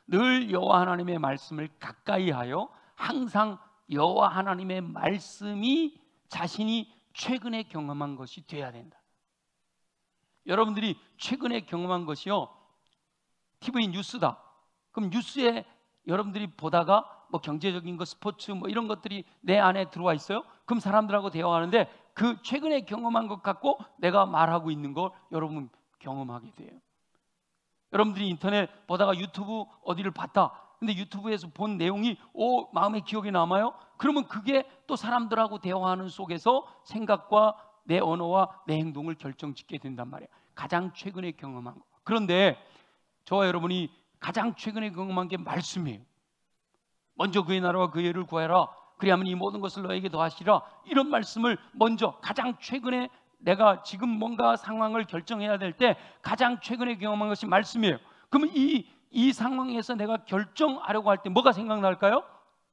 늘 여호와 하나님의 말씀을 가까이 하여 항상 여호와 하나님의 말씀이 자신이 최근에 경험한 것이 돼야 된다. 여러분들이 최근에 경험한 것이요, TV 뉴스다. 그럼 뉴스에 여러분들이 보다가 뭐 경제적인 거, 스포츠 뭐 이런 것들이 내 안에 들어와 있어요. 그럼 사람들하고 대화하는데 그 최근에 경험한 것 갖고 내가 말하고 있는 걸 여러분 경험하게 돼요. 여러분들이 인터넷 보다가 유튜브 어디를 봤다. 근데 유튜브에서 본 내용이 마음에 기억에 남아요. 그러면 그게 또 사람들하고 대화하는 속에서 생각과 내 언어와 내 행동을 결정짓게 된단 말이에요. 가장 최근에 경험한 거. 그런데 저와 여러분이 가장 최근에 경험한 게 말씀이에요. 먼저 그의 나라와 그의 의를 구하라. 그리하면 이 모든 것을 너에게 더하시라. 이런 말씀을 먼저 가장 최근에 내가 지금 뭔가 상황을 결정해야 될 때 가장 최근에 경험한 것이 말씀이에요. 그러면 이 상황에서 내가 결정하려고 할 때 뭐가 생각날까요?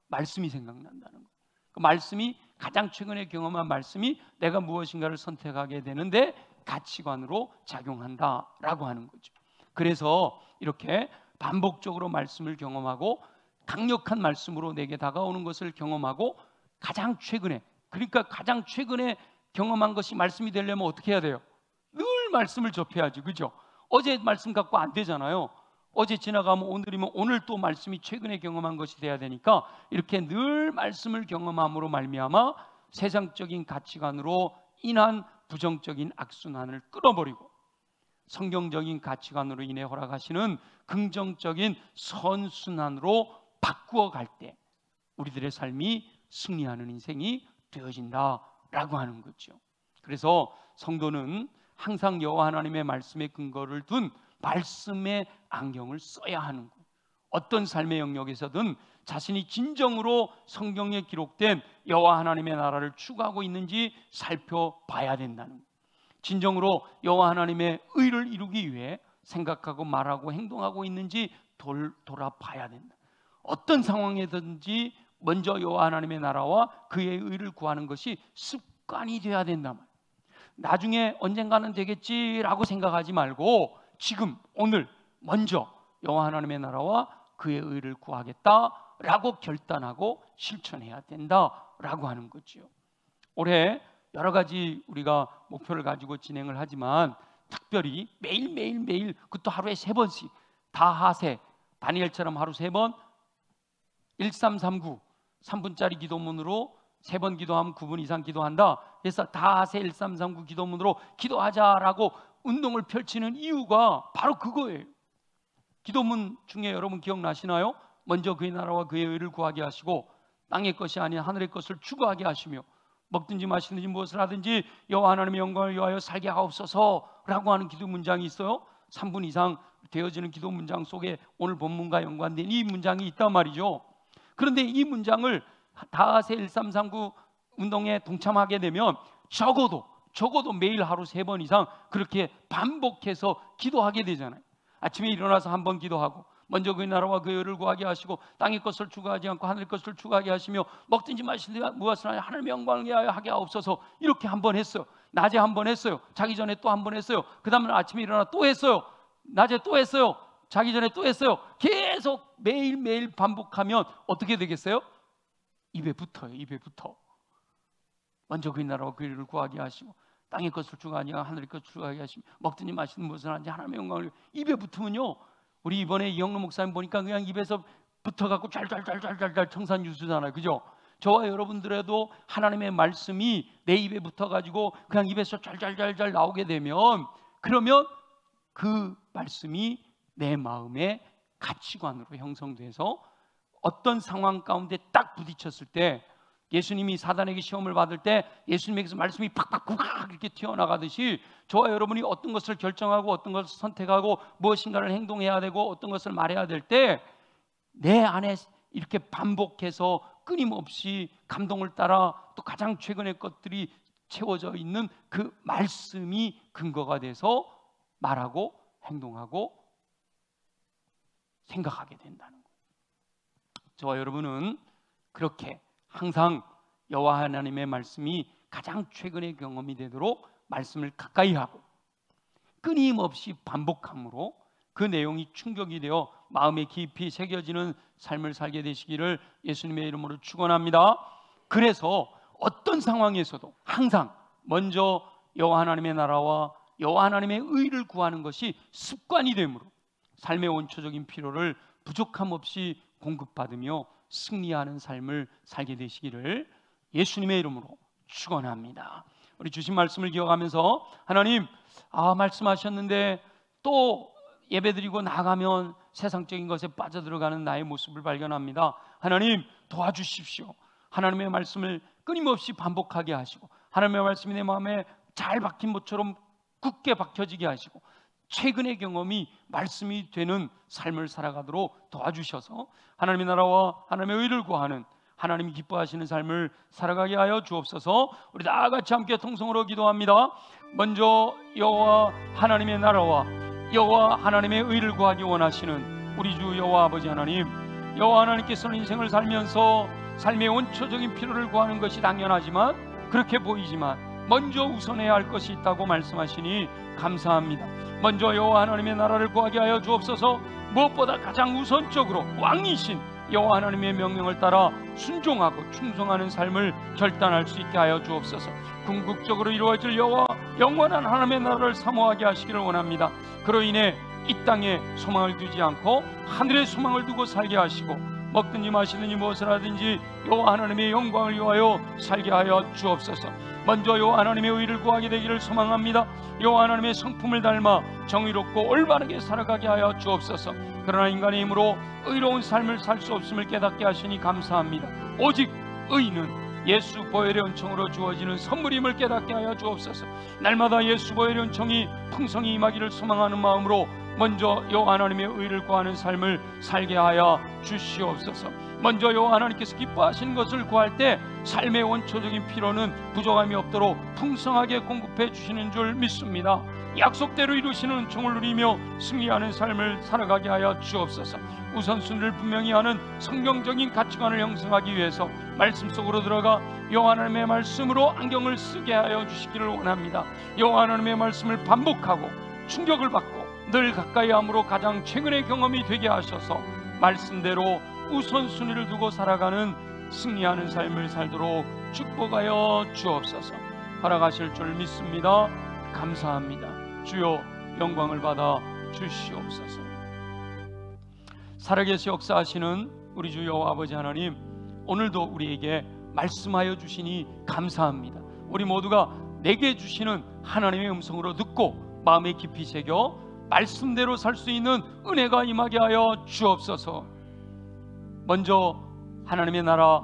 말씀이 생각난다는 거예요. 그 말씀이 가장 최근에 경험한 말씀이 내가 무엇인가를 선택하게 되는데 가치관으로 작용한다라고 하는 거죠. 그래서 이렇게 반복적으로 말씀을 경험하고 강력한 말씀으로 내게 다가오는 것을 경험하고 가장 최근에, 그러니까 가장 최근에 경험한 것이 말씀이 되려면 어떻게 해야 돼요? 늘 말씀을 접해야지, 그죠? 어제 말씀 갖고 안 되잖아요. 어제 지나가면 오늘이면 오늘 또 말씀이 최근에 경험한 것이 돼야 되니까 이렇게 늘 말씀을 경험함으로 말미암아 세상적인 가치관으로 인한 부정적인 악순환을 끊어버리고 성경적인 가치관으로 인해 허락하시는 긍정적인 선순환으로 바꾸어 갈 때 우리들의 삶이 승리하는 인생이 되어진다라고 하는 거죠. 그래서 성도는 항상 여호와 하나님의 말씀에 근거를 둔 말씀의 안경을 써야 하는 거예요. 어떤 삶의 영역에서든 자신이 진정으로 성경에 기록된 여호와 하나님의 나라를 추구하고 있는지 살펴봐야 된다는 거예요. 진정으로 여호와 하나님의 의를 이루기 위해 생각하고 말하고 행동하고 있는지 돌아봐야 된다. 어떤 상황에든지 먼저 여호와 하나님의 나라와 그의 의를 구하는 것이 습관이 돼야 된단 말이에요. 나중에 언젠가는 되겠지라고 생각하지 말고 지금 오늘 먼저 여호와 하나님의 나라와 그의 의를 구하겠다라고 결단하고 실천해야 된다라고 하는 거죠. 올해 여러 가지 우리가 목표를 가지고 진행을 하지만 특별히 매일 그것도 하루에 3번씩 다하세 다니엘처럼 하루 3번 1339 3분짜리 기도문으로 3번 기도하면 9분 이상 기도한다. 그래서 다하세 1339 기도문으로 기도하자라고 운동을 펼치는 이유가 바로 그거예요. 기도문 중에 여러분 기억나시나요? 먼저 그의 나라와 그의 의를 구하게 하시고 땅의 것이 아닌 하늘의 것을 추구하게 하시며 먹든지 마시든지 무엇을 하든지 여호와 하나님의 영광을 위하여 살게 하옵소서라고 하는 기도 문장이 있어요. 3분 이상 되어지는 기도 문장 속에 오늘 본문과 연관된 이 문장이 있단 말이죠. 그런데 이 문장을 다하세 1339 운동에 동참하게 되면 적어도 매일 하루 3번 이상 그렇게 반복해서 기도하게 되잖아요. 아침에 일어나서 1번 기도하고 먼저 그의 나라와 그의 의를 구하게 하시고 땅의 것을 추구하지 않고 하늘의 것을 추구하게 하시며 먹든지 마시든지 무엇을 하냐 하나님의 영광을 위하여 하게 하옵소서. 이렇게 1번 했어요. 낮에 1번 했어요. 자기 전에 또 1번 했어요. 그 다음에 아침에 일어나 또 했어요. 낮에 또 했어요. 자기 전에 또 했어요. 계속 매일매일 반복하면 어떻게 되겠어요? 입에 붙어요. 입에 붙어. 먼저 그의 나라와 그의 의를 구하게 하시고 땅의 것을 추구하지 않고 하늘의 것을 추구하게 하시며 먹든지 마시든지 무엇을 하는지 하나님의 영광을 입에 붙으면요, 우리 이번에 이영로 목사님 보니까 그냥 입에서 붙어갖고 잘 청산유수잖아요, 그죠? 저와 여러분들에도 하나님의 말씀이 내 입에 붙어가지고 그냥 입에서 잘 나오게 되면 그러면 그 말씀이 내 마음의 가치관으로 형성돼서 어떤 상황 가운데 딱 부딪혔을 때 예수님이 사단에게 시험을 받을 때 예수님에게서 말씀이 팍팍 이렇게 튀어나가듯이 저와 여러분이 어떤 것을 결정하고 어떤 것을 선택하고 무엇인가를 행동해야 되고 어떤 것을 말해야 될 때 내 안에 이렇게 반복해서 끊임없이 감동을 따라 또 가장 최근의 것들이 채워져 있는 그 말씀이 근거가 돼서 말하고 행동하고 생각하게 된다는 거예요. 저와 여러분은 그렇게 항상 여호와 하나님의 말씀이 가장 최근의 경험이 되도록 말씀을 가까이 하고 끊임없이 반복함으로 그 내용이 충족이 되어 마음에 깊이 새겨지는 삶을 살게 되시기를 예수님의 이름으로 축원합니다. 그래서 어떤 상황에서도 항상 먼저 여호와 하나님의 나라와 여호와 하나님의 의를 구하는 것이 습관이 되므로 삶의 원초적인 필요를 부족함 없이 공급받으며 승리하는 삶을 살게 되시기를 예수님의 이름으로 축원합니다. 우리 주신 말씀을 기억하면서 하나님, 말씀하셨는데 또 예배드리고 나가면 세상적인 것에 빠져들어가는 나의 모습을 발견합니다. 하나님 도와주십시오. 하나님의 말씀을 끊임없이 반복하게 하시고 하나님의 말씀이 내 마음에 잘 박힌 못처럼 굳게 박혀지게 하시고 최근의 경험이 말씀이 되는 삶을 살아가도록 도와주셔서 하나님의 나라와 하나님의 의를 구하는 하나님이 기뻐하시는 삶을 살아가게 하여 주옵소서. 우리 다 같이 함께 통성으로 기도합니다. 먼저 여호와 하나님의 나라와 여호와 하나님의 의를 구하기 원하시는 우리 주 여호와 아버지 하나님, 여호와 하나님께서는 인생을 살면서 삶의 원초적인 필요를 구하는 것이 당연하지만 그렇게 보이지만 먼저 우선해야 할 것이 있다고 말씀하시니 감사합니다. 먼저 여호와 하나님의 나라를 구하게 하여 주옵소서. 무엇보다 가장 우선적으로 왕이신 여호와 하나님의 명령을 따라 순종하고 충성하는 삶을 결단할 수 있게 하여 주옵소서. 궁극적으로 이루어질 여호와 영원한 하나님의 나라를 사모하게 하시기를 원합니다. 그로 인해 이 땅에 소망을 두지 않고 하늘에 소망을 두고 살게 하시고 먹든지 마시든지 무엇을 하든지 여호와 하나님의 영광을 위하여 살게 하여 주옵소서. 먼저 여호와 하나님의 의를 구하게 되기를 소망합니다. 여호와 하나님의 성품을 닮아 정의롭고 올바르게 살아가게 하여 주옵소서. 그러나 인간의 힘으로 의로운 삶을 살 수 없음을 깨닫게 하시니 감사합니다. 오직 의는 예수 보혈의 은총으로 주어지는 선물임을 깨닫게 하여 주옵소서. 날마다 예수 보혈의 은총이 풍성히 임하기를 소망하는 마음으로 먼저 여호와 하나님의 의를 구하는 삶을 살게 하여 주시옵소서. 먼저 여호와 하나님께서 기뻐하시는 것을 구할 때 삶의 원초적인 필요는 부족함이 없도록 풍성하게 공급해 주시는 줄 믿습니다. 약속대로 이루시는 은총을 누리며 승리하는 삶을 살아가게 하여 주옵소서. 우선순위를 분명히 하는 성경적인 가치관을 형성하기 위해서 말씀 속으로 들어가 여호와 하나님의 말씀으로 안경을 쓰게 하여 주시기를 원합니다. 여호와 하나님의 말씀을 반복하고 충격을 받고 늘 가까이 함으로 가장 최근의 경험이 되게 하셔서 말씀대로 우선순위를 두고 살아가는 승리하는 삶을 살도록 축복하여 주옵소서. 허락하실 줄 믿습니다. 감사합니다. 주여 영광을 받아 주시옵소서. 살아계시 역사하시는 우리 주 여호와 아버지 하나님, 오늘도 우리에게 말씀하여 주시니 감사합니다. 우리 모두가 내게 주시는 하나님의 음성으로 듣고 마음에 깊이 새겨 말씀대로 살 수 있는 은혜가 임하게 하여 주옵소서. 먼저 하나님의 나라,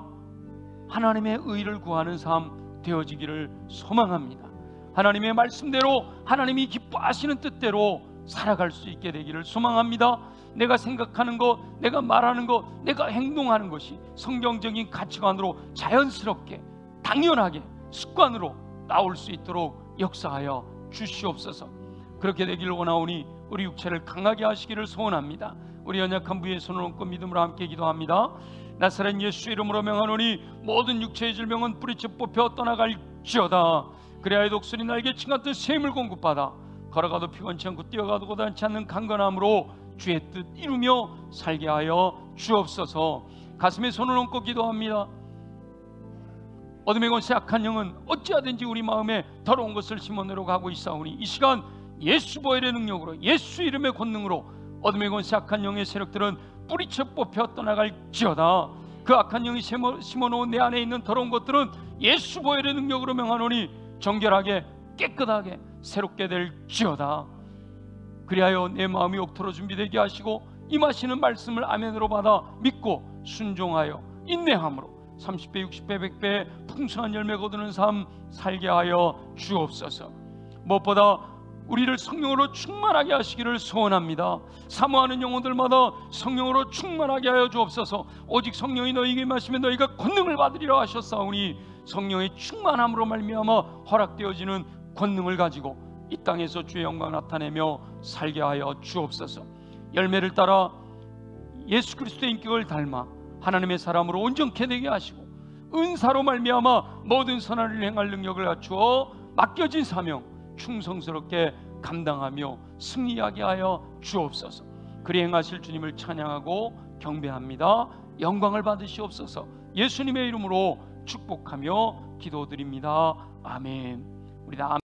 하나님의 의를 구하는 삶 되어지기를 소망합니다. 하나님의 말씀대로 하나님이 기뻐하시는 뜻대로 살아갈 수 있게 되기를 소망합니다. 내가 생각하는 것, 내가 말하는 것, 내가 행동하는 것이 성경적인 가치관으로 자연스럽게 당연하게 습관으로 나올 수 있도록 역사하여 주시옵소서. 그렇게 되기를 원하오니 우리 육체를 강하게 하시기를 소원합니다. 우리 연약한 부위에 손을 얹고 믿음으로 함께 기도합니다. 나사렛 예수 이름으로 명하노니 모든 육체의 질병은 뿌리째 뽑혀 떠나갈지어다. 그래야 독수리 날개친 같은 샘을 공급받아 걸어가도 피곤치 않고 뛰어가도 고단치 않는 강건함으로 주의 뜻 이루며 살게 하여 주옵소서. 가슴에 손을 얹고 기도합니다. 어둠의 권세 악한 영은 어찌하든지 우리 마음에 더러운 것을 심어내려 가고 있사오니 이 시간 예수 보혈의 능력으로 예수 이름의 권능으로 어둠의 권세 악한 영의 세력들은 뿌리채 뽑혀 떠나갈지어다. 그 악한 영이 심어놓은 내 안에 있는 더러운 것들은 예수 보혈의 능력으로 명하노니 정결하게 깨끗하게 새롭게 될지어다. 그리하여 내 마음이 옥토로 준비되게 하시고 임하시는 말씀을 아멘으로 받아 믿고 순종하여 인내함으로 30배 60배 100배 풍성한 열매 거두는 삶 살게 하여 주옵소서. 무엇보다 우리를 성령으로 충만하게 하시기를 소원합니다. 사모하는 영혼들마다 성령으로 충만하게 하여 주옵소서. 오직 성령이 너희에게 임하시면 너희가 권능을 받으리라 하셨사오니 성령의 충만함으로 말미암아 허락되어지는 권능을 가지고 이 땅에서 주의 영광을 나타내며 살게 하여 주옵소서. 열매를 따라 예수 그리스도의 인격을 닮아 하나님의 사람으로 온전케 되게 하시고 은사로 말미암아 모든 선한 일을 행할 능력을 갖추어 맡겨진 사명 충성스럽게 감당하며 승리하게 하여 주옵소서. 그리 행하실 주님을 찬양하고 경배합니다. 영광을 받으시옵소서. 예수님의 이름으로 축복하며 기도드립니다. 아멘. 우리 다